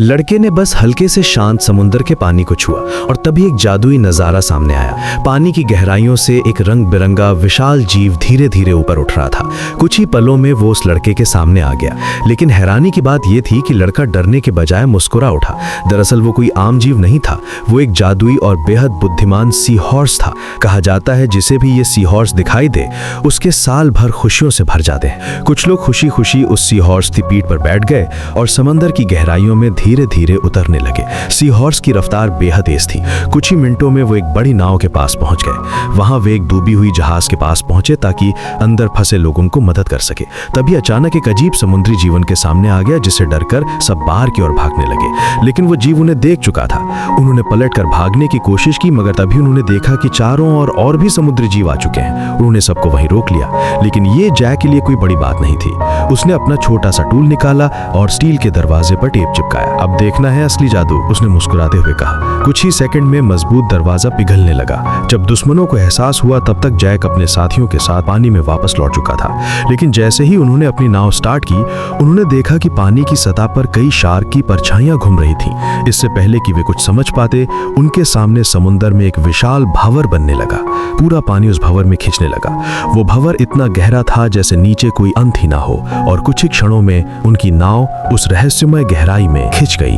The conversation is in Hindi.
लड़के ने बस हल्के से शांत समुद्र के पानी को छुआ और तभी एक जादुई नजारा सामने आया। पानी की गहराइयों से एक रंग बिरंगा विशाल जीव धीरे धीरे ऊपर उठ रहा था। कुछ ही पलों में वो उस लड़के के सामने आ गया, लेकिन हैरानी की बात यह थी कि लड़का डरने के बजाय मुस्कुरा उठा। दरअसल वो कोई आम जीव नहीं था, वो एक जादुई और बेहद बुद्धिमान सी हॉर्स था। कहा जाता है जिसे भी ये सी हॉर्स दिखाई दे उसके साल भर खुशियों से भर जाते हैं। कुछ लोग खुशी खुशी उस सी हॉर्स की पीठ पर बैठ गए और समंदर की गहराइयों में धीरे धीरे उतरने लगे। सी हॉर्स की रफ्तार बेहद तेज थी। कुछ ही मिनटों में वो एक बड़ी नाव के पास पहुंच गए। वहां वे एक डूबी हुई जहाज के पास पहुंचे ताकि अंदर फंसे लोगों को मदद कर सके। तभी अचानक एक अजीब समुद्री जीवन के सामने आ गया, जिसे डरकर सब बाहर की ओर भागने लगे। लेकिन वो जीव उन्हें देख चुका था। उन्होंने पलटकर भागने की कोशिश की, मगर तभी उन्होंने देखा कि चारों ओर और भी समुद्री जीव आ चुके हैं। उन्होंने सबको वहीं रोक लिया, लेकिन ये जैक के लिए कोई बड़ी बात नहीं थी। उसने अपना छोटा सा टूल निकाला और स्टील के दरवाजे पर टेप चिपकाया। अब देखना है असली जादू, उसने मुस्कुराते हुए कहा। कुछ ही सेकंड में मजबूत दरवाजा पिघलने लगा। जब दुश्मनों को एहसास हुआ तब तक जैक अपने साथियों के साथ पानी में वापस लौट चुका था। लेकिन जैसे ही उन्होंने अपनी नाव स्टार्ट की, उन्होंने देखा कि पानी की सतह पर कई शार्क की परछाइयां घूम रही थीं। इससे पहले कि वे कुछ समझ पाते, उनके सामने समुद्र में एक विशाल भंवर बनने लगा। पूरा पानी उस भंवर में खिंचने लगा। वो भंवर इतना गहरा था जैसे नीचे कोई अंत ही ना हो, और कुछ ही क्षणों में उनकी नाव उस रहस्यमय गहराई में खिंच गई।